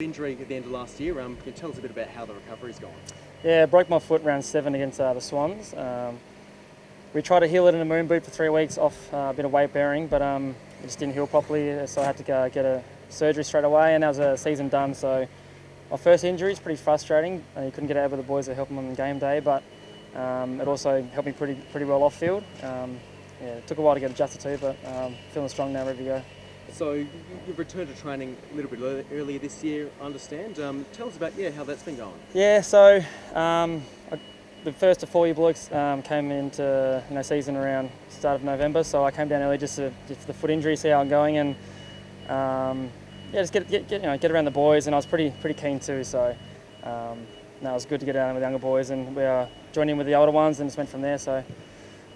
Injury at the end of last year. Can you tell us a bit about how the recovery's gone? Yeah, broke my foot round 7 against the Swans. We tried to heal it in a moon boot for 3 weeks off a bit of weight bearing, but it just didn't heal properly, so I had to go get a surgery straight away, and that was a season done. So my first injury is pretty frustrating. You couldn't get out with the boys to help them on game day, but it also helped me pretty well off field. It took a while to get adjusted to, but feeling strong now, ready to go. So you've returned to training a little bit earlier this year, I understand. Tell us about how that's been going. Yeah, so the first of 4 year blokes came into season around start of November, so I came down early just for the foot injury, see how I'm going, and just get around the boys, and I was pretty keen too. So it was good to get down with the younger boys, and we joined in with the older ones, and just went from there. So.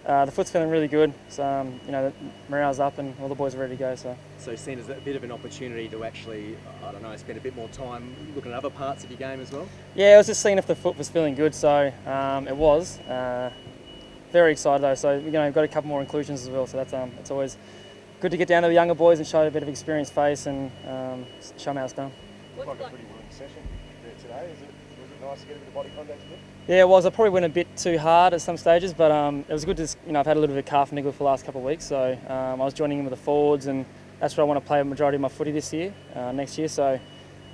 The foot's feeling really good, so the morale's up and all the boys are ready to go. So seen as a bit of an opportunity to actually, spend a bit more time looking at other parts of your game as well? Yeah, I was just seeing if the foot was feeling good, so it was. Very excited though, so we've got a couple more inclusions as well, so that's it's always good to get down to the younger boys and show a bit of experienced face and show them how it's done. Looks like a pretty willing session there today. Was it nice to get a bit of body contact with it? Yeah, it was. I probably went a bit too hard at some stages, but it was good to, I've had a little bit of calf niggle for the last couple of weeks, so I was joining in with the forwards, and that's where I want to play a majority of my footy this year, next year. So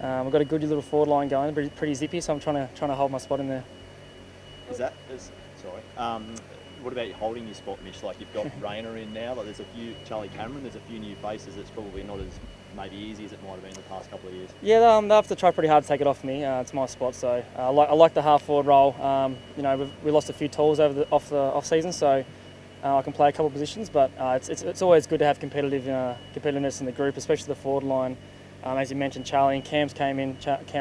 I've got a good little forward line going, pretty zippy, so I'm trying to hold my spot in there. What about holding your spot, Mitch? Like you've got Rayner in now, but there's a few Charlie Cameron, there's a few new faces. It's probably not as maybe easy as it might have been the past couple of years. Yeah, they'll have to try pretty hard to take it off me. It's my spot, so I like the half forward role. We lost a few tools off the off season, so I can play a couple of positions. But it's always good to have competitiveness in the group, especially the forward line. As you mentioned, Charlie and Cam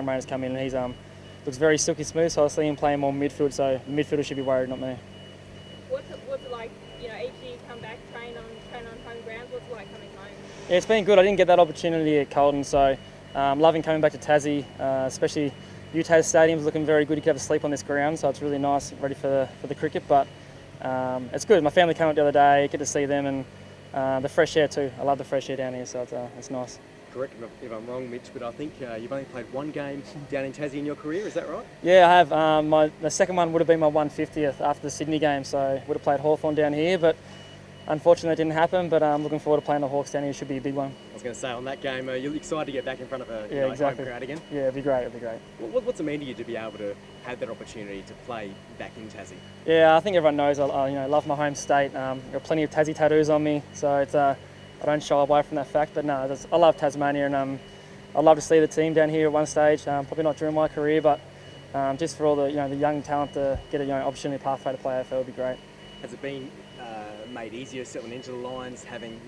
Rayner's come in, and he's looks very silky smooth. So I see him playing more midfield. So the midfielder should be worried, not me. What's it like? Each year you come back, train on home ground. What's it like coming home? Yeah, it's been good. I didn't get that opportunity at Carlton, so loving coming back to Tassie, especially UTAS Stadium's looking very good. You can have a sleep on this ground, so it's really nice, ready for the cricket. But it's good. My family came up the other day, get to see them, and the fresh air too. I love the fresh air down here, so it's nice. Correct me if I'm wrong, Mitch, but I think you've only played one game down in Tassie in your career, is that right? Yeah, I have. The second one would have been my 150th after the Sydney game, so would have played Hawthorn down here, but unfortunately it didn't happen, but I'm looking forward to playing the Hawks down here. It should be a big one. I was going to say, on that game, you're excited to get back in front of a exactly. home crowd again? Yeah, it'd be great. What's it mean to you to be able to have that opportunity to play back in Tassie? Yeah, I think everyone knows I love my home state. I've got plenty of Tassie tattoos on me, so it's I don't shy away from that fact. But no, I love Tasmania, and I'd love to see the team down here at one stage. Probably not during my career, but just for all the the young talent to get an opportunity pathway to play AFL would be great. Has it been made easier settling into the Lions, having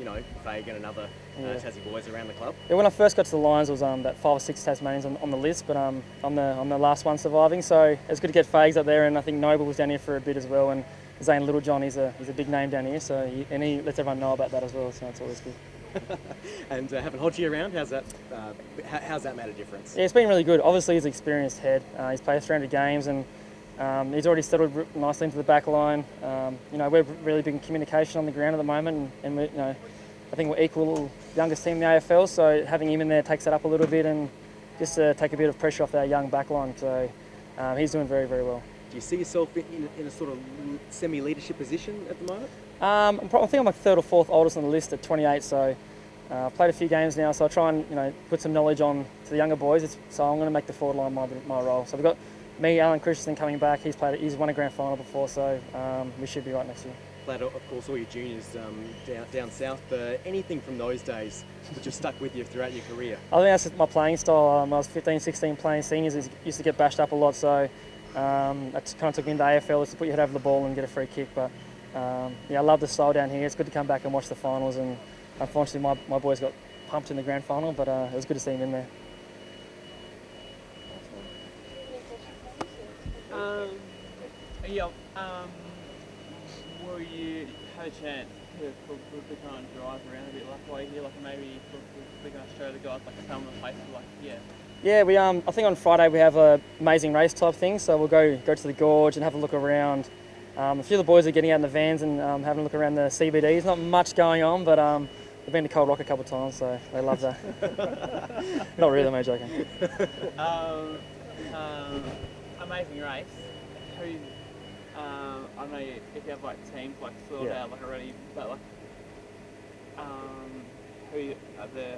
Fagan and other Tassie boys around the club? Yeah, when I first got to the Lions, there was about 5 or 6 Tasmanians on the list, but I'm the last one surviving. So it's good to get Fags up there, and I think Noble was down here for a bit as well. And Zane Littlejohn, he's a big name down here, so he lets everyone know about that as well. So it's always good. And having Hodgie around, how's that made a difference? Yeah, it's been really good. Obviously, he's an experienced head. He's played 300 games, and he's already settled nicely into the back line. We're really big in communication on the ground at the moment, and we, I think we're equal youngest team in the AFL. So having him in there takes that up a little bit, and just to take a bit of pressure off our young back line. So he's doing very, very well. Do you see yourself in a sort of semi-leadership position at the moment? I think I'm like 3rd or 4th oldest on the list at 28, so I've played a few games now, so I try and put some knowledge on to the younger boys. So I'm going to make the forward line my role. So we've got me, Alan Christensen coming back. He's won a grand final before, so we should be right next year. Played, of course, all your juniors down south. Anything from those days that just stuck with you throughout your career? I think that's my playing style. I was 15, 16 playing seniors. Used to get bashed up a lot, so that kind of took me into AFL, is to put your head over the ball and get a free kick. But I love the style down here. It's good to come back and watch the finals, and unfortunately my boys got pumped in the grand final, but it was good to see him in there. Will you have a chance to kind of drive around a bit like way here, like maybe we're going to show the guys like some of the places Yeah, we I think on Friday we have a amazing race type thing, so we'll go to the gorge and have a look around. A few of the boys are getting out in the vans and having a look around the CBDs. Not much going on, but They've been to Cold Rock a couple of times, so they love that. Not really, I'm joking. Amazing race. Who? I know if you have like teams like sorted out like already, but like who are the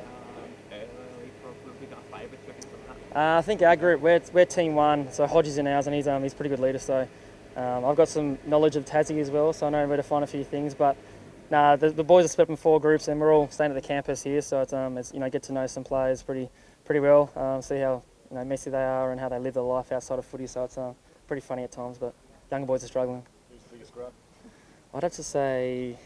early probably got favourites reckon from that? I think our group, we're team 1, so Hodge is in ours, and he's a pretty good leader. So I've got some knowledge of Tassie as well, so I know where to find a few things. But the boys are split up in 4 groups, and we're all staying at the campus here, so it's get to know some players pretty well, see how messy they are and how they live their life outside of footy. So it's pretty funny at times, but younger boys are struggling. Who's the biggest grub? I'd have to say.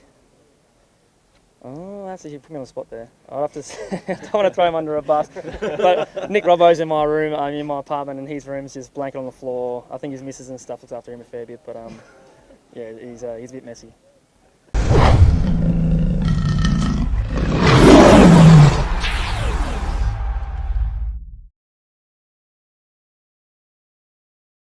Oh, actually, you put me on the spot there. I'd have to say, I don't want to throw him under a bus. But Nick Robbo's in my room, I'm in my apartment, and his room's just blanket on the floor. I think his missus and stuff looks after him a fair bit, but yeah, he's a bit messy.